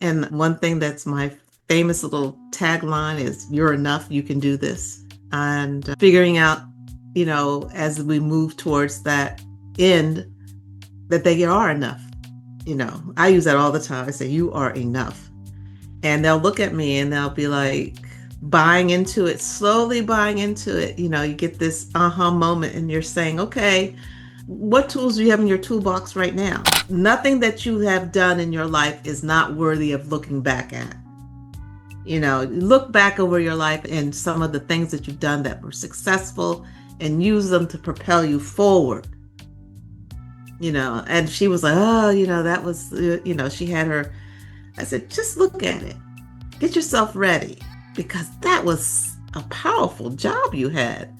And one thing that's my famous little tagline is, "You're enough, you can do this." And figuring out, as we move towards that end, that they are enough. I use that all the time. I say, "You are enough." And they'll look at me and they'll be like, buying into it, slowly buying into it. You get this aha moment and you're saying, okay, what tools do you have in your toolbox right now? Nothing that you have done in your life is not worthy of looking back at. Look back over your life and some of the things that you've done that were successful and use them to propel you forward. And she was like, oh, that was, she had her. I said, just look at it. Get yourself ready, because that was a powerful job you had.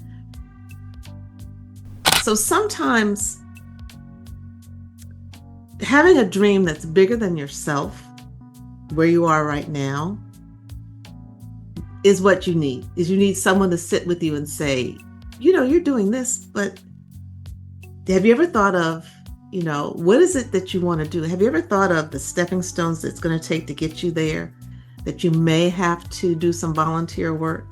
So sometimes having a dream that's bigger than yourself, where you are right now, is what you need. You need someone to sit with you and say, you're doing this, but have you ever thought of, what is it that you want to do? Have you ever thought of the stepping stones that's going to take to get you there? That you may have to do some volunteer work,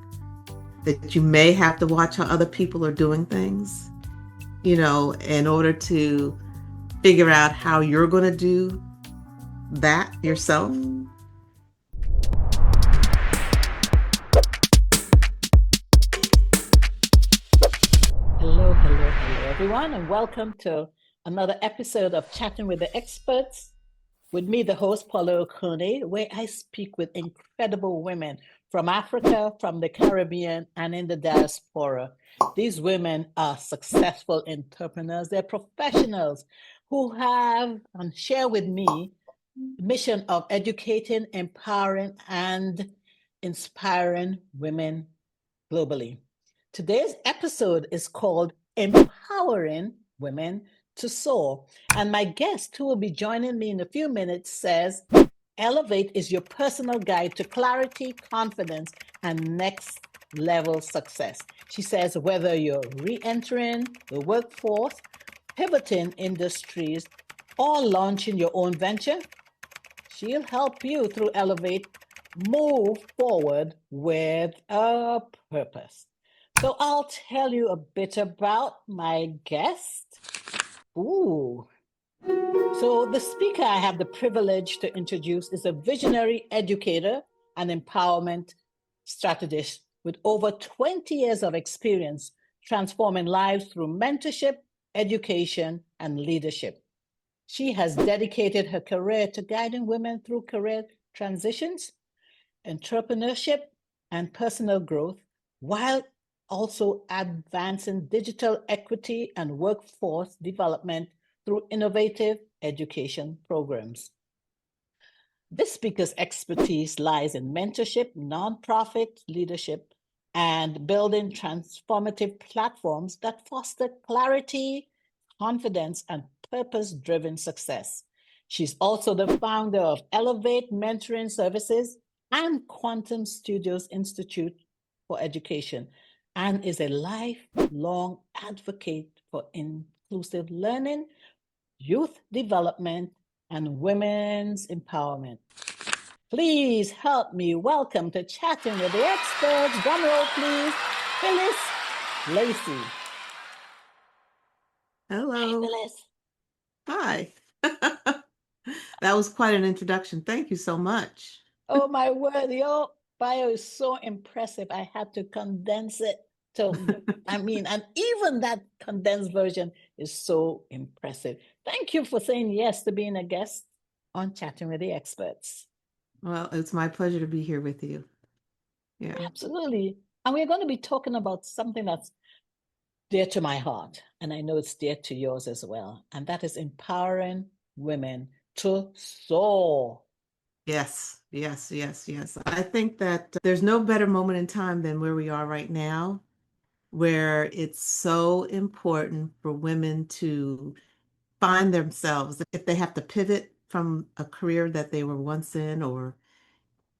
that you may have to watch how other people are doing things, in order to figure out how you're going to do that yourself. Hello, everyone, and welcome to another episode of Chatting with the Experts. With me, the host, Paula Okonneh, where I speak with incredible women from Africa, from the Caribbean, and in the diaspora. These women are successful entrepreneurs. They're professionals who have and share with me the mission of educating, empowering, and inspiring women globally. Today's episode is called Empowering Women to Soar. And my guest, who will be joining me in a few minutes, says, Elevate is your personal guide to clarity, confidence, and next level success. She says, whether you're re entering the workforce, pivoting industries, or launching your own venture, she'll help you through Elevate move forward with a purpose. So I'll tell you a bit about my guest. Ooh. So the speaker I have the privilege to introduce is a visionary educator and empowerment strategist with over 20 years of experience transforming lives through mentorship, education, and leadership. She has dedicated her career to guiding women through career transitions, entrepreneurship, and personal growth, while also advancing digital equity and workforce development through innovative education programs. This speaker's expertise lies in mentorship, nonprofit leadership, and building transformative platforms that foster clarity, confidence, and purpose-driven success. She's also the founder of Elevate Mentoring Services and Quantum Studios Institute for Education, and is a lifelong advocate for inclusive learning, youth development, and women's empowerment. Please help me welcome to Chatting with the Experts, drum roll please, Phyllis Lacy. Hello. Hi, Phyllis. Hi. That was quite an introduction. Thank you so much. Oh my word, your bio is so impressive. I had to condense it and even that condensed version is so impressive. Thank you for saying yes to being a guest on Chatting with the Experts. Well, it's my pleasure to be here with you. Yeah. Absolutely. And we're going to be talking about something that's dear to my heart, and I know it's dear to yours as well, and that is empowering women to soar. Yes, yes, yes, yes. I think that there's no better moment in time than where we are right now, where it's so important for women to find themselves if they have to pivot from a career that they were once in, or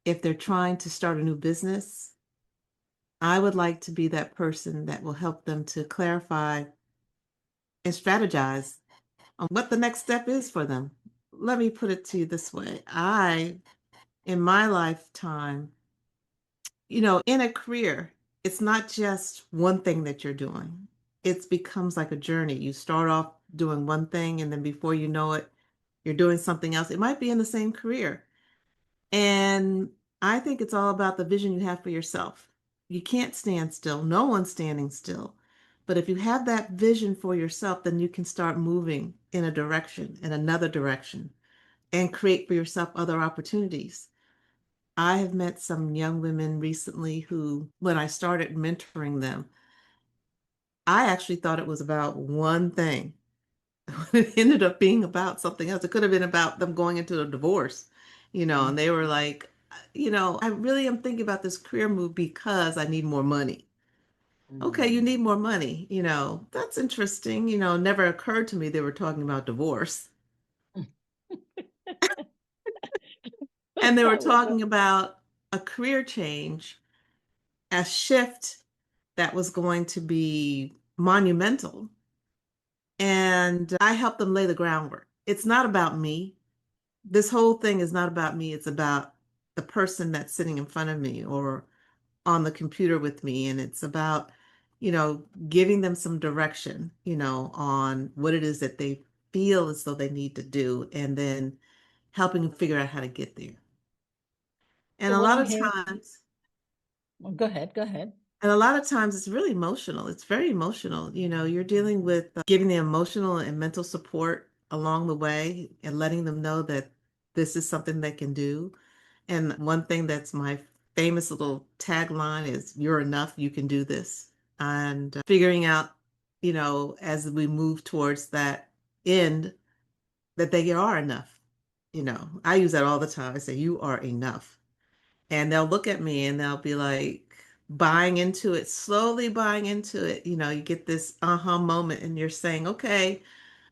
if they're trying to start a new business. I would like to be that person that will help them to clarify and strategize on what the next step is for them. Let me put it to you this way. I in my lifetime, in a career, it's not just one thing that you're doing. It becomes like a journey. You start off doing one thing, and then before you know it, you're doing something else. It might be in the same career. And I think it's all about the vision you have for yourself. You can't stand still. No one's standing still. But if you have that vision for yourself, then you can start moving in a direction, in another direction, and create for yourself other opportunities. I have met some young women recently who, when I started mentoring them, I actually thought it was about one thing. It ended up being about something else. It could have been about them going into a divorce, and they were like, I really am thinking about this career move because I need more money. Okay, you Mm. need more money, that's interesting. Never occurred to me they were talking about divorce. And they were talking about a career change, a shift that was going to be monumental. And I helped them lay the groundwork. It's not about me. This whole thing is not about me. It's about the person that's sitting in front of me or on the computer with me. And it's about, giving them some direction, on what it is that they feel as though they need to do, and then helping them figure out how to get there. And So a what lot I'm of hearing, times, well, go ahead, go ahead. And a lot of times it's really emotional. It's very emotional. You're dealing with giving them emotional and mental support along the way and letting them know that this is something they can do. And one thing that's my famous little tagline is, "You're enough, you can do this." And figuring out, as we move towards that end, that they are enough. I use that all the time. I say, "You are enough." And they'll look at me and they'll be like buying into it, slowly buying into it. You get this aha moment and you're saying, okay,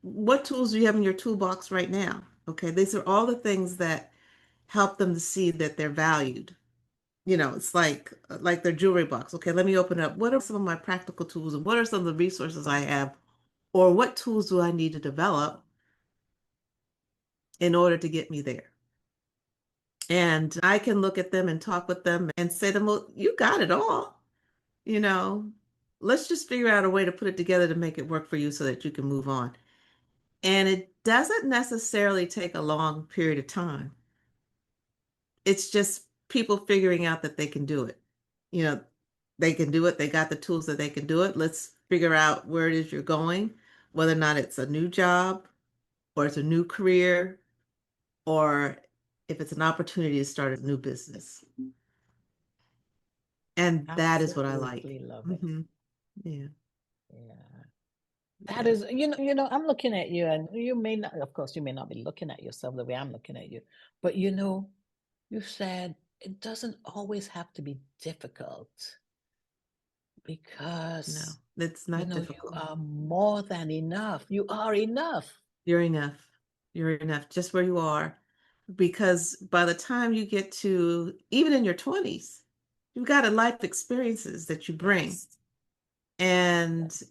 what tools do you have in your toolbox right now? Okay, these are all the things that help them to see that they're valued. It's like their jewelry box. Okay, let me open it up. What are some of my practical tools and what are some of the resources I have? Or what tools do I need to develop in order to get me there? And I can look at them and talk with them and say to them, well, you got it all. you know, let's just figure out a way to put it together to make it work for you so that you can move on. And it doesn't necessarily take a long period of time. It's just people figuring out that they can do it. You know, they can do it. They got the tools that they can do it. Let's figure out where it is you're going, whether or not it's a new job or it's a new career or if it's an opportunity to start a new business. And that is what I like. Absolutely love it. Hmm. Yeah. Yeah. That Yeah. is, I'm looking at you, and you may not, of course, you may not be looking at yourself the way I'm looking at you, but you said it doesn't always have to be difficult No, because, it's not you difficult. are more than enough. You are enough. You're enough. You're enough just where you are. Because by the time you get to even in your 20s, you've got a life experiences that you bring. Yes. And Yes.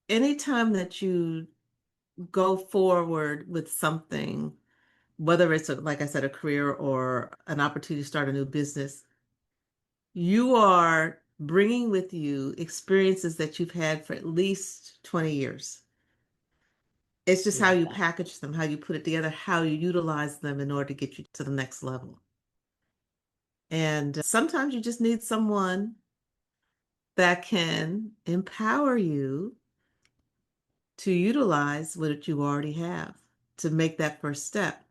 anytime that you go forward with something, whether it's like I said, a career or an opportunity to start a new business, you are bringing with you experiences that you've had for at least 20 years. It's just how Love you that. package them, how you put it together, how you utilize them in order to get you to the next level. And sometimes you just need someone that can empower you to utilize what you already have to make that first step.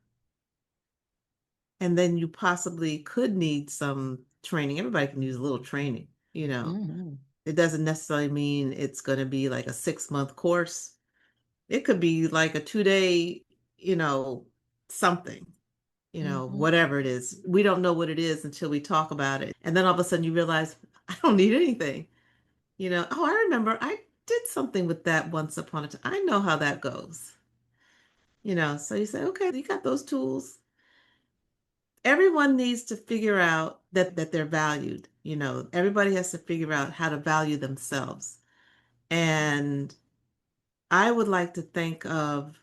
And then you possibly could need some training. Everybody can use a little training, you know. Hmm. It doesn't necessarily mean it's going to be like a 6-month course. It could be like a 2-day, you know, something, Hmm. whatever it is. We don't know what it is until we talk about it. And then all of a sudden you realize, I don't need anything. Oh, I remember I did something with that once upon a time. I know how that goes. So you say, okay, you got those tools. Everyone needs to figure out that they're valued. Everybody has to figure out how to value themselves. And I would like to think of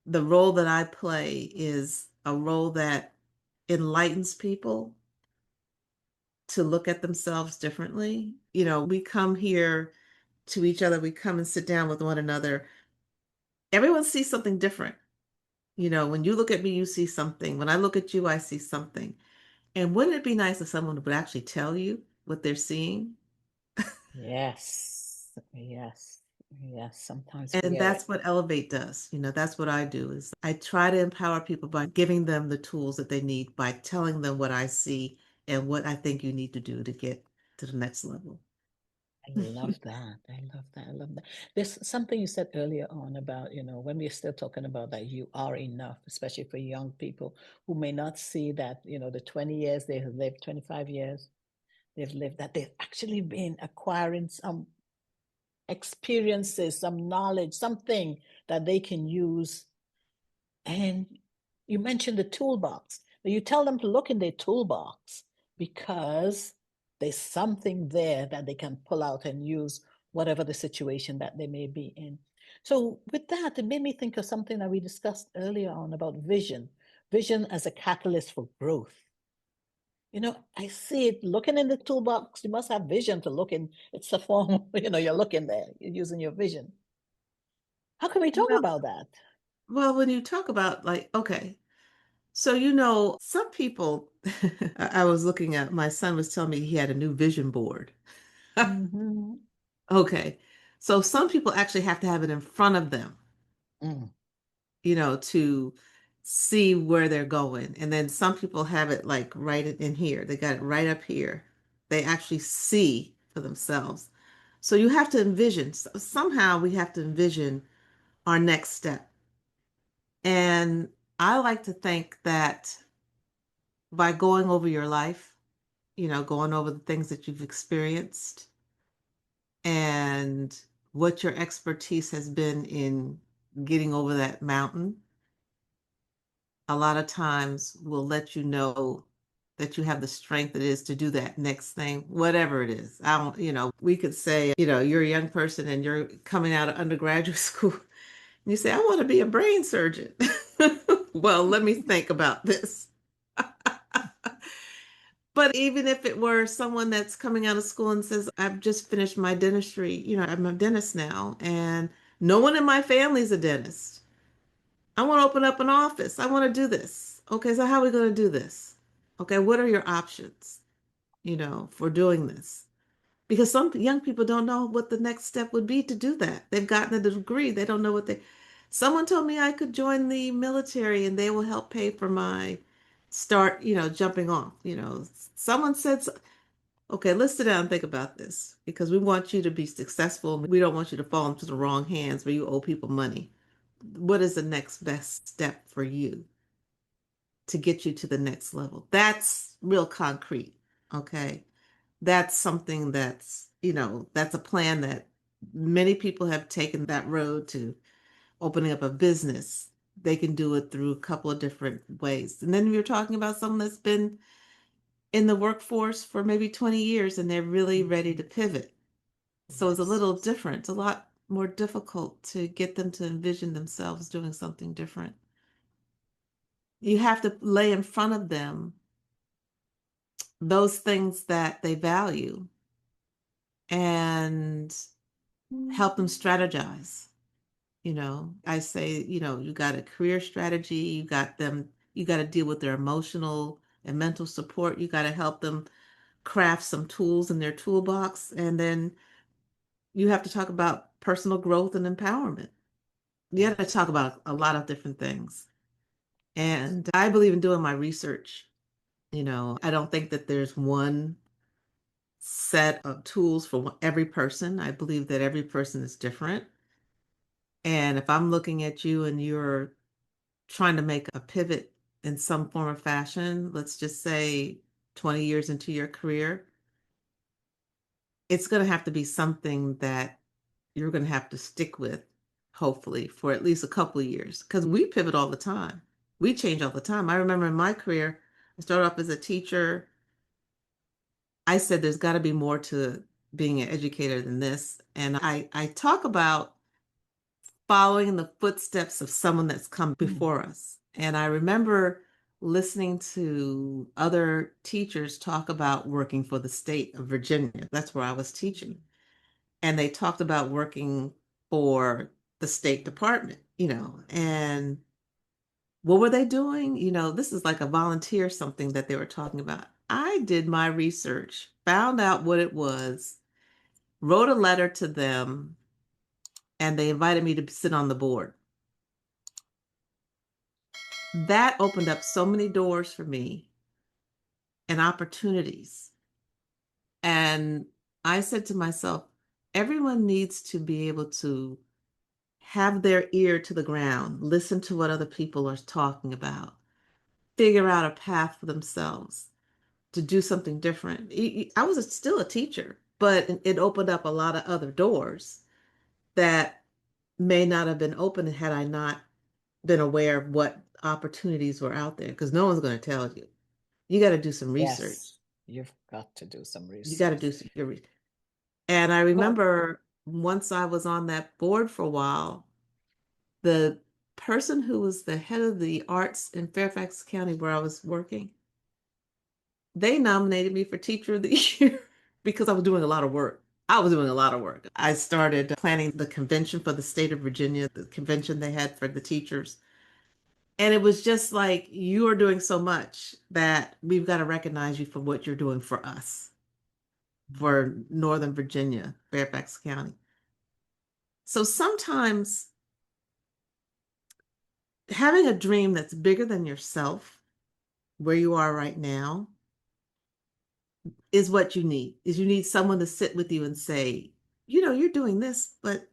the role that I play is a role that enlightens people to look at themselves differently. We come here to each other, we come and sit down with one another. Everyone sees something different. When you look at me, you see something. When I look at you, I see something. And wouldn't it be nice if someone would actually tell you what they're seeing? Yes, yes, yes. Sometimes we And are. that's what Elevate does. That's what I do is I try to empower people by giving them the tools that they need, by telling them what I see and what I think you need to do to get to the next level. I love that. I love that. I love that. There's something you said earlier on about, when we're still talking about that you are enough, especially for young people who may not see that, the 20 years they have lived, 25 years they've lived, that they've actually been acquiring some experiences, some knowledge, something that they can use. And you mentioned the toolbox. You tell them to look in their toolbox because there's something there that they can pull out and use whatever the situation that they may be in. So with that, it made me think of something that we discussed earlier on about vision as a catalyst for growth. I see it looking in the toolbox. You must have vision to look in. It's the form, you're looking there, you're using your vision. How can we talk Well, about that? well, when you talk about like, okay, so some people, I was looking at, my son was telling me he had a new vision board. Mm-hmm. Okay. So some people actually have to have it in front of them, Mm. to see where they're going. And then some people have it like right in here. They got it right up here. They actually see for themselves. So you have to envision, somehow we have to envision our next step. And I like to think that by going over your life, going over the things that you've experienced and what your expertise has been in getting over that mountain, a lot of times will let you know that you have the strength it is to do that next thing, whatever it is. I don't, we could say, you're a young person and you're coming out of undergraduate school and you say, I want to be a brain surgeon. Well, let me think about this. But even if it were someone that's coming out of school and says, I've just finished my dentistry, I'm a dentist now, and no one in my family is a dentist. I want to open up an office. I want to do this. Okay, so how are we going to do this? Okay, what are your options, for doing this? Because some young people don't know what the next step would be to do that. They've gotten a degree. They don't know what they. Someone told me I could join the military and they will help pay for my start, jumping off. Someone said, okay, let's sit down and think about this because we want you to be successful. We don't want you to fall into the wrong hands where you owe people money. What is the next best step for you to get you to the next level? That's real concrete. Okay. That's something that's a plan that many people have taken that road to opening up a business. They can do it through a couple of different ways. And then you're talking about someone that's been in the workforce for maybe 20 years and they're really ready to pivot. So it's a Yes. little different. It's a lot more difficult to get them to envision themselves doing something different. You have to lay in front of them those things that they value and help them strategize. I say, you got a career strategy, you got to deal with their emotional and mental support. You got to help them craft some tools in their toolbox. And then you have to talk about personal growth and empowerment. You have to Yes. talk about a lot of different things. And I believe in doing my research. I don't think that there's one set of tools for every person. I believe that every person is different. And if I'm looking at you and you're trying to make a pivot in some form or fashion, let's just say 20 years into your career, it's going to have to be something that you're going to have to stick with, hopefully, for at least a couple of years. Because we pivot all the time. We change all the time. I remember in my career, I started off as a teacher. I said there's got to be more to being an educator than this. And I talk about following in the footsteps of someone that's come Mm. before us. And I remember listening to other teachers talk about working for the state of Virginia. That's where I was teaching. And they talked about working for the State Department, and what were they doing? This is like a volunteer something that they were talking about. I did my research, found out what it was, wrote a letter to them, and they invited me to sit on the board. That opened up so many doors for me and opportunities. And I said to myself, everyone needs to be able to have their ear to the ground, listen to what other people are talking about, figure out a path for themselves to do something different. I was still a teacher, but it opened up a lot of other doors that may not have been open had I not been aware of what opportunities were out there, because no one's going to tell you. You got to do some research. Yes, you've got to do some You got to research. do your research. And I Well, remember once I was on that board for a while, the person who was the head of the arts in Fairfax County where I was working, they nominated me for Teacher of the Year because I was doing a lot of work. I was doing a lot of work. I started planning the convention for the state of Virginia, the convention they had for the teachers. And it was just like, you are doing so much that we've got to recognize you for what you're doing for us, for Northern Virginia, Fairfax County. So sometimes having a dream that's bigger than yourself, where you are right now, is what you need. Is you need someone to sit with you and say, you're doing this, but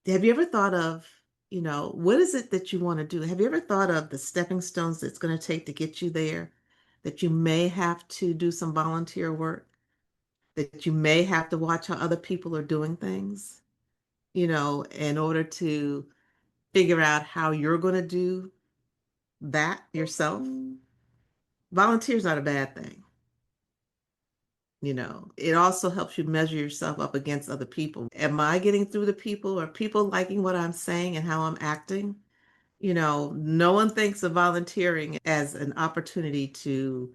have you ever thought of, what is it that you want to do? Have you ever thought of the stepping stones that's going to take to get you there? That you may have to do some volunteer work, that you may have to watch how other people are doing things, in order to figure out how you're going to do that yourself. Volunteer's not a bad thing. It also helps you measure yourself up against other people. Am I getting through to people? Are people liking what I'm saying and how I'm acting? No one thinks of volunteering as an opportunity to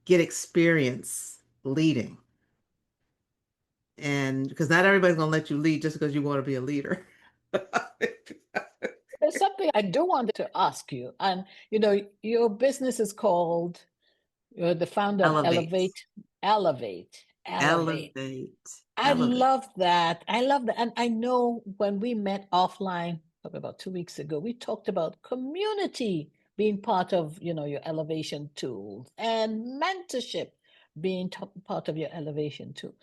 get experience leading. And because not everybody's going to let you lead just because you want to be a leader. there's something I do want to ask you. And, your business is called, you're the founder of Elevate, Elevate, Elevate, Elevate. elevate, I elevate. love that. I love that. And I know when we met offline, probably about 2 weeks ago, we talked about community being part of, your elevation tools and mentorship being part of your elevation tool.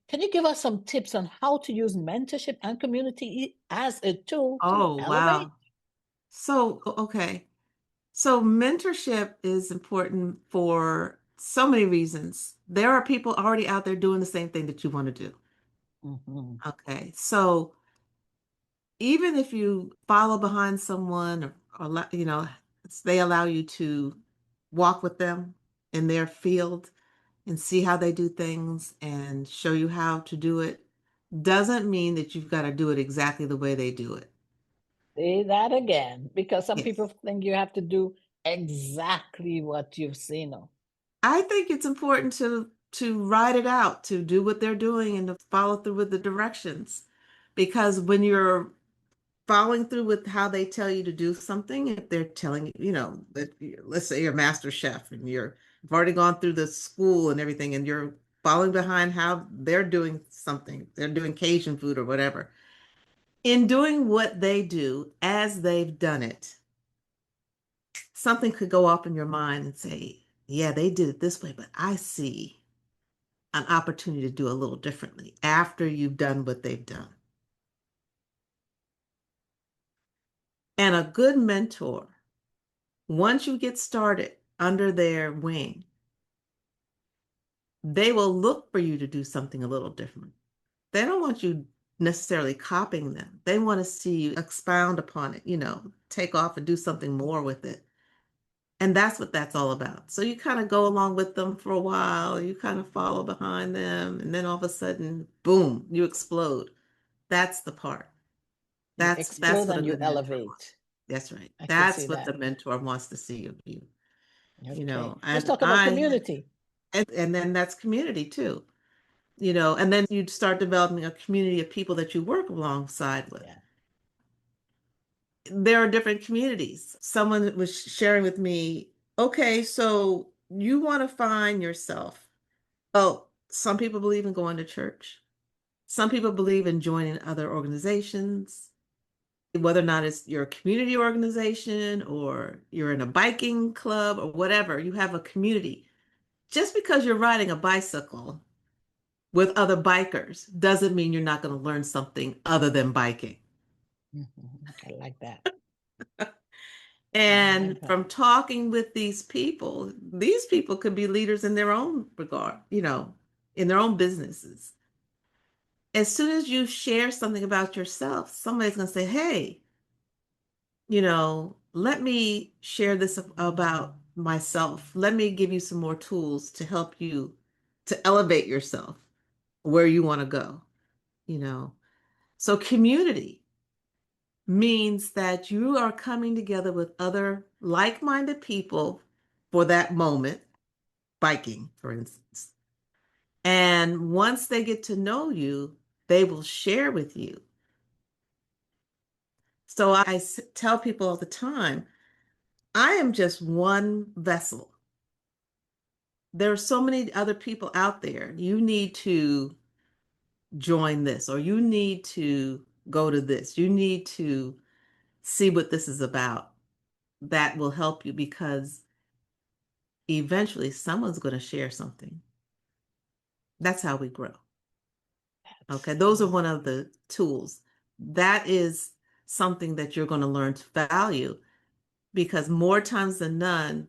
Can you give us some tips on how to use mentorship and community as a tool to Oh, elevate? wow. So, okay. So mentorship is important for so many reasons. There are people already out there doing the same thing that you want to do. Mhm. Okay. So even if you follow behind someone or they allow you to walk with them in their field and see how they do things and show you how to do it, doesn't mean that you've got to do it exactly the way they do it. Say that again, because some Yes. people think you have to do exactly what you've seen. I think it's important to ride it out, to do what they're doing and to follow through with the directions. Because when you're following through with how they tell you to do something, if they're telling you, that let's say you're a master chef and you've already gone through the school and everything, and you're following behind how they're doing something, they're doing Cajun food or whatever. In doing what they do as they've done it, something could go off in your mind and say, yeah, they did it this way, but I see an opportunity to do a little differently after you've done what they've done. And a good mentor, once you get started under their wing, they will look for you to do something a little different. They don't want you necessarily copying them. They want to see you expound upon it, take off and do something more with it. And that's what that's all about. So you kind of go along with them for a while, you kind of follow behind them, and then all of a sudden, boom, you explode. That's the part. You That's explode what a and you good mentor wants. elevate. That's right. I can see That's what that. the mentor wants to see of you, Okay. Let's and talk about community. and then that's community too, and then you'd start developing a community of people that you work alongside with. Yeah. There are different communities. Someone was sharing with me, okay, so you want to find yourself. Oh, some people believe in going to church. Some people believe in joining other organizations, whether or not it's your community organization or you're in a biking club or whatever, you have a community. Just because you're riding a bicycle with other bikers doesn't mean you're not going to learn something other than biking. I like that. I And like that. from talking with these people could be leaders in their own regard, in their own businesses. As soon as you share something about yourself, somebody's going to say, hey, let me share this about myself. Let me give you some more tools to help you to elevate yourself where you want to go, you know. So community means that you are coming together with other like-minded people for that moment, biking, for instance. And once they get to know you, they will share with you. So tell people all the time, I am just one vessel. There are so many other people out there. You need to join this, or you need to go to this. You need to see what this is about. That will help you because eventually someone's going to share something. That's how we grow. That's Okay. Those are one of amazing. the tools. That is something that you're going to learn to value because more times than none,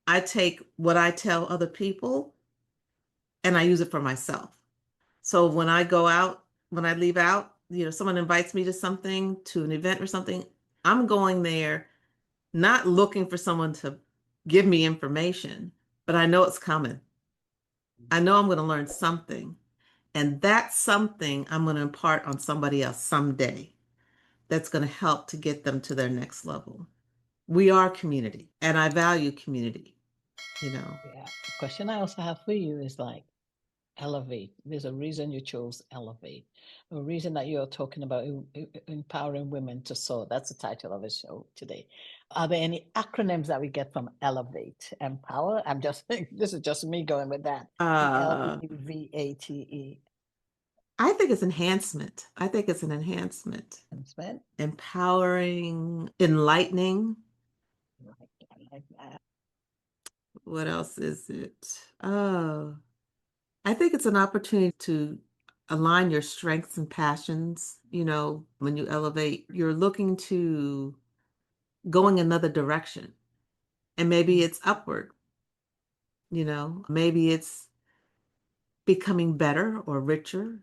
I take what I tell other people and I use it for myself. So when I leave out, someone invites me to something, to an event or something, I'm going there not looking for someone to give me information, but I know it's coming. I know I'm going to learn something. And that something I'm going to impart on somebody else someday that's going to help to get them to their next level. We are community, and I value community, you know. Yeah. The question I also have for you is like, elevate. There's a reason you chose elevate. A reason that you're talking about empowering women to soar. That's the title of the show today. Are there any acronyms that we get from elevate? Empower? I'm just this is just me going with that. Uh, ELEVATE. I think it's enhancement. I think it's an enhancement. Enhancement. Empowering, enlightening. I like that. What else is it? Oh, I think it's an opportunity to align your strengths and passions. When you elevate, you're looking to going another direction. And maybe it's upward, maybe it's becoming better or richer.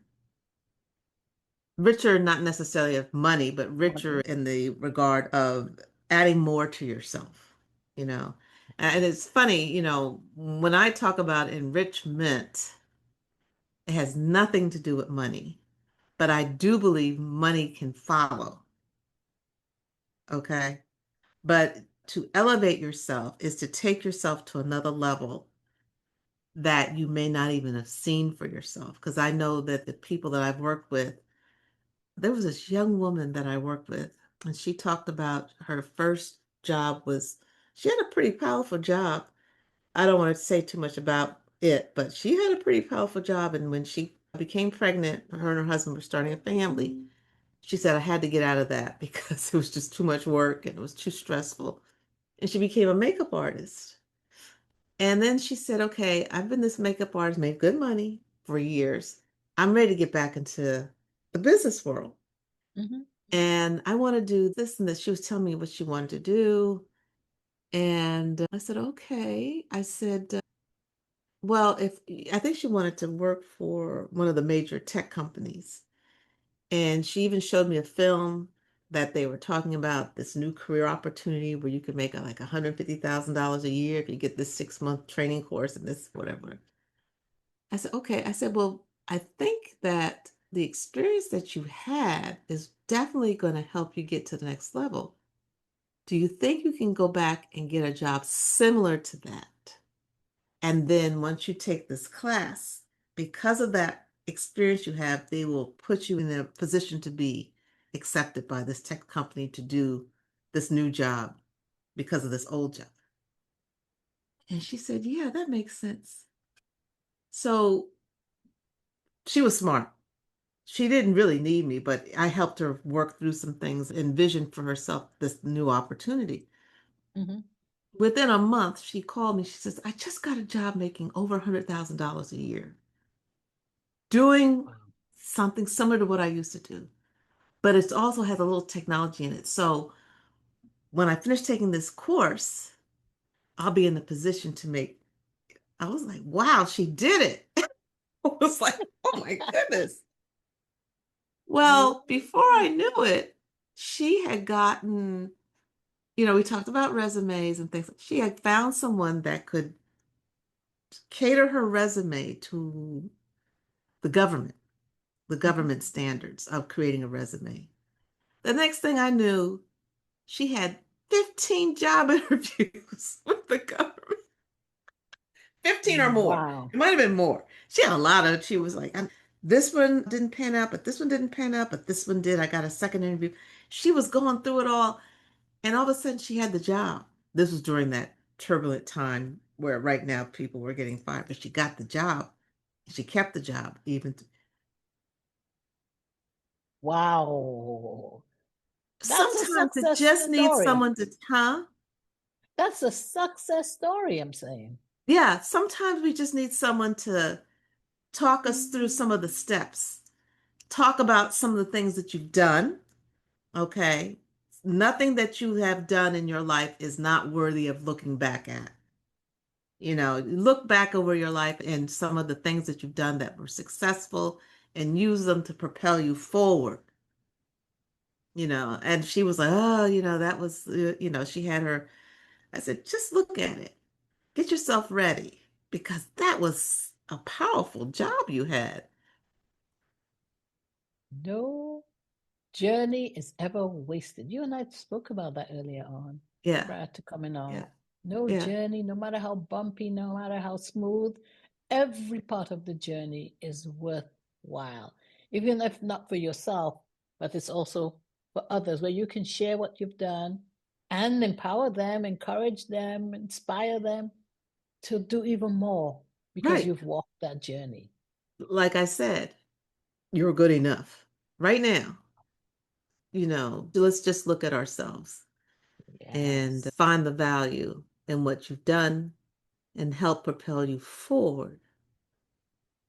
Richer, not necessarily of money, but richer Money. in the regard of adding more to yourself, you know. And it's funny, when I talk about enrichment, it has nothing to do with money, but I do believe money can follow, okay? But to elevate yourself is to take yourself to another level that you may not even have seen for yourself. Because I know that the people that I've worked with, there was this young woman that I worked with, and she talked about her first job she had a pretty powerful job. I don't want to say too much about it, but she had a pretty powerful job. And when she became pregnant, her and her husband were starting a family. She said, I had to get out of that because it was just too much work and it was too stressful. And she became a makeup artist. And then she said, okay, I've been this makeup artist, made good money for years. I'm ready to get back into the business world. Mm-hmm. And I want to do this and this. She was telling me what she wanted to do. And I said, okay. I said, well, if I think she wanted to work for one of the major tech companies. And she even showed me a film that they were talking about this new career opportunity where you could make like $150,000 a year if you get this 6-month training course and this whatever. I said, okay. I said, well, I think that the experience that you had is definitely going to help you get to the next level. Do you think you can go back and get a job similar to that? And then once you take this class, because of that experience you have, they will put you in a position to be accepted by this tech company to do this new job because of this old job. And she said, yeah, that makes sense. So she was smart. She didn't really need me, but I helped her work through some things, envision for herself this new opportunity. Mm-hmm. Within a month, she called me. She says, I just got a job making over $100,000 a year, doing Wow. something similar to what I used to do, but it also has a little technology in it. So when I finish taking this course, I'll be in a position to make. I was like, wow, she did it. I was like, oh my goodness. Well, before I knew it, she had gotten, we talked about resumes and things. She had found someone that could cater her resume to the government, the Mm-hmm. government standards of creating a resume. The next thing I knew, she had 15 job interviews with the government, 15 or more. Wow. It might have been more. She had a lot of, she was like, this one didn't pan out, but this one didn't pan out, but this one did. I got a second interview. She was going through it all. And all of a sudden she had the job. This was during that turbulent time where right now people were getting fired, but she got the job. She kept the job even. Wow. That's a Sometimes it success just needs story. someone to, huh? That's a success story, I'm saying. Yeah, sometimes we just need someone to talk us through some of the steps, talk about some of the things that you've done. Okay. Nothing that you have done in your life is not worthy of looking back at. Look back over your life and some of the things that you've done that were successful and use them to propel you forward. And she was like, oh, that was, she had her. I said, just look at it. Get yourself ready because that was a powerful job you had. No journey is ever wasted. You and I spoke about that earlier on Yeah, prior to coming yeah, on. No yeah. journey, no matter how bumpy, no matter how smooth, every part of the journey is worthwhile. Even if not for yourself, but it's also for others, where you can share what you've done and empower them, encourage them, inspire them to do even more because Right. you've walked that journey. Like I said, you're good enough right now. Let's just look at ourselves and Yes. find the value in what you've done and help propel you forward,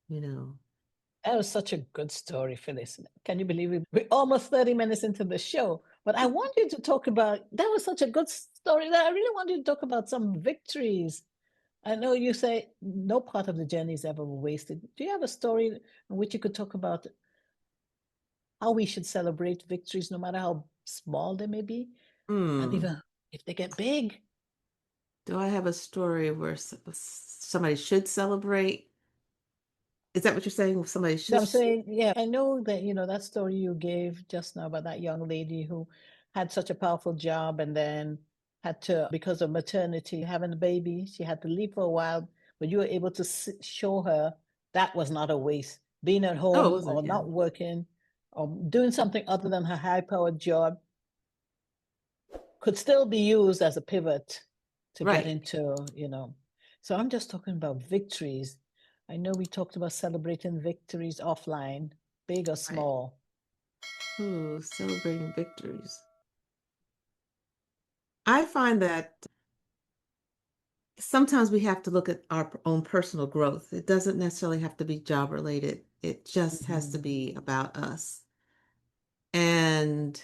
you know. That was such a good story, Phyllis. Can you believe it? We're almost 30 minutes into the show, but I want you to talk about that was such a good story that I really want you to talk about some victories. I know you say no part of the journey is ever wasted. Do you have a story in which you could talk about how we should celebrate victories, no matter how small they may be, and Hmm. even if they get big? Do I have a story where somebody should celebrate? Is that what you're saying? Somebody No, should? I'm saying, yeah, I know that, that story you gave just now about that young lady who had such a powerful job and then had to, because of maternity, having a baby, she had to leave for a while, but you were able to show her that was not a waste. Being at Oh, it home or wasn't. Yeah. not working or doing something other than her high-powered job could still be used as a pivot to get Right. into. So I'm just talking about victories. I know we talked about celebrating victories offline, big or Right. small. Ooh, celebrating victories. I find that sometimes we have to look at our own personal growth. It doesn't necessarily have to be job related. It just has to Mhm. be about us. And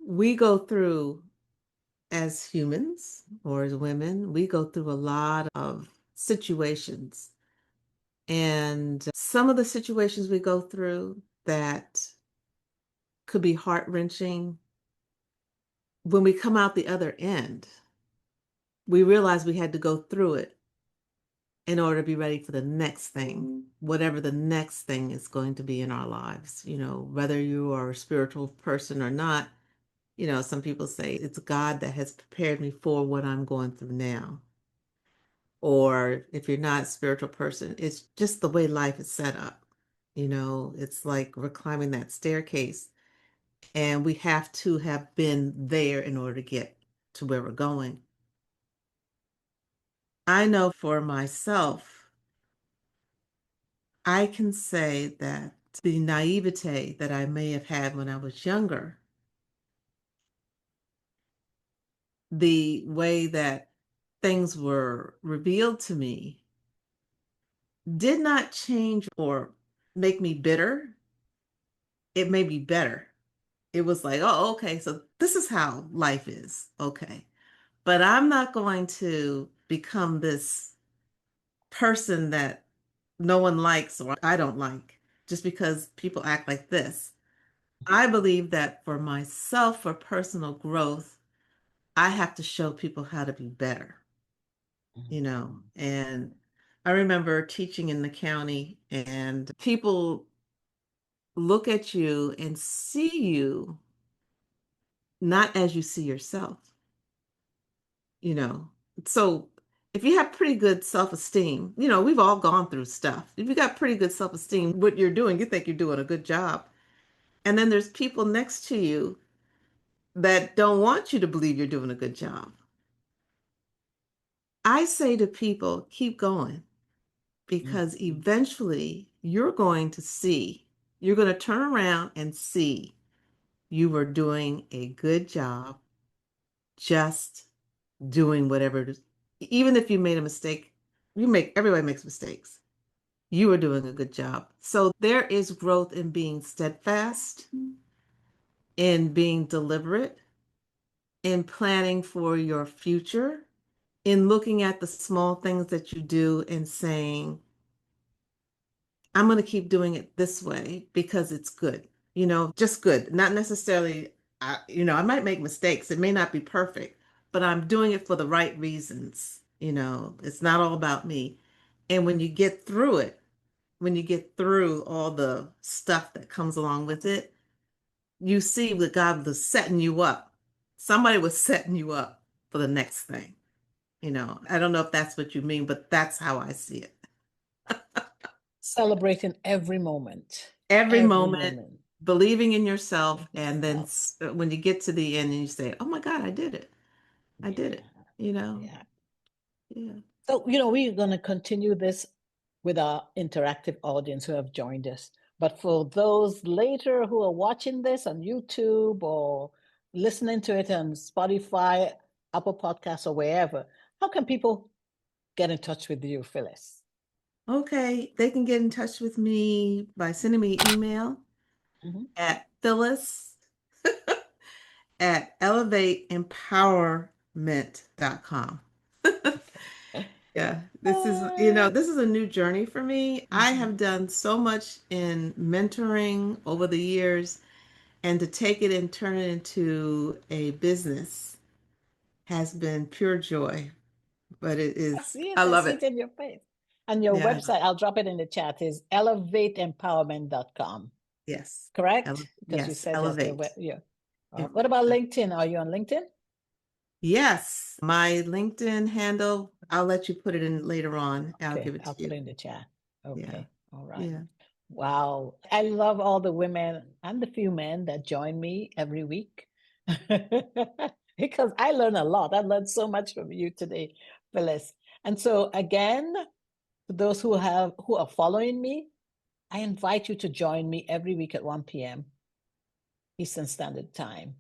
we go through, as humans or as women, we go through a lot of situations. And some of the situations we go through that could be heart-wrenching, when we come out the other end, we realize we had to go through it in order to be ready for the next thing, whatever the next thing is going to be in our lives. Whether you are a spiritual person or not, Some people say it's God that has prepared me for what I'm going through now. Or if you're not a spiritual person, it's just the way life is set up. It's like we're climbing that staircase and we have to have been there in order to get to where we're going. I know for myself, I can say that the naivete that I may have had when I was younger, the way that things were revealed to me, did not change or make me bitter. It made me better. It was like, oh, okay, so this is how life is. Okay. But I'm not going to become this person that no one likes or I don't like just because people act like this. I believe that for myself, for personal growth, I have to show people how to be better, and I remember teaching in the county and people look at you and see you not as you see yourself, you know. So if you have pretty good self-esteem, we've all gone through stuff. If you got pretty good self-esteem, what you're doing, you think you're doing a good job. And then there's people next to you that don't want you to believe you're doing a good job. I say to people, keep going because eventually you're going to turn around and see you were doing a good job just doing whatever it is. Even if you made a mistake, everybody makes mistakes. You were doing a good job. So there is growth in being steadfast, in being deliberate, in planning for your future, in looking at the small things that you do and saying, I'm going to keep doing it this way because it's good, just good. Not necessarily, I might make mistakes. It may not be perfect, but I'm doing it for the right reasons. It's not all about me. And when you get through it, when you get through all the stuff that comes along with it, you see that God was setting you up. Somebody was setting you up for the next thing. I don't know if that's what you mean, but that's how I see it. Celebrating every moment, Every every moment, moment. believing in yourself, and then Yourself. when you get to the end and you say, "Oh my God, I did it! I did Yeah, it!" You know, yeah. yeah. So, we're going to continue this with our interactive audience who have joined us. But for those later who are watching this on YouTube or listening to it on Spotify, Apple Podcasts, or wherever, how can people get in touch with you, Phyllis? Okay, they can get in touch with me by sending me an email Mhm. at Phyllis at elevateempowerment.com. Yeah, this is a new journey for me. I Mhm. have done so much in mentoring over the years, and to take it and turn it into a business has been pure joy. But it I is, see it. I I love see it. it in your face. And your Yeah, website, I'll drop it in the chat, is elevateempowerment.com. yes. Correct? Because you Yes, said that elevate. yeah. Em- What about LinkedIn? Are you on LinkedIn? Yes, my LinkedIn handle, I'll let you put it in later on. I'll Okay, give it I'll to put you. it in the chat. Yeah, Okay, all right. yeah. Wow. I love all the women and the few men that join me every week because I learn a lot. I learned so much from you today, Phyllis. And so again, for those who are following me, I invite you to join me every week at 1 p.m. Eastern Standard Time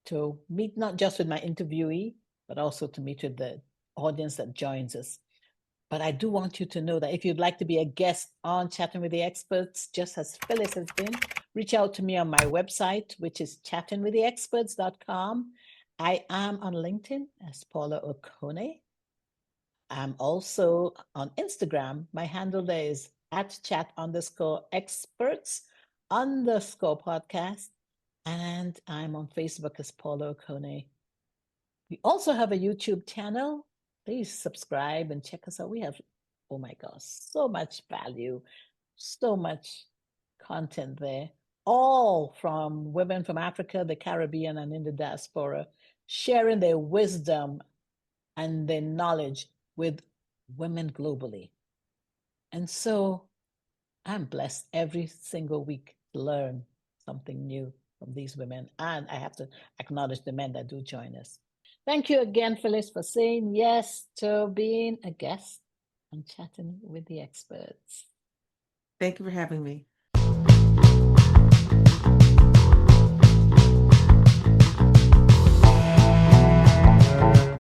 to meet not just with my interviewee, but also to meet with the audience that joins us. But I do want you to know that if you'd like to be a guest on Chatting with the Experts, just as Phyllis has been, reach out to me on my website, which is chattingwiththeexperts.com. I am on LinkedIn as Paula Okonneh. I'm also on Instagram. My handle there is at chat_experts_podcast. And I'm on Facebook as Paula Okonneh. We also have a YouTube channel. Please subscribe and check us out. We have, oh my gosh, so much value, so much content there. all from women from Africa, the Caribbean, and in the diaspora, sharing their wisdom and their knowledge with women globally. And so I'm blessed every single week to learn something new from these women. And I have to acknowledge the men that do join us. Thank you again, Phyllis, for saying yes to being a guest and chatting with the experts. Thank you for having me.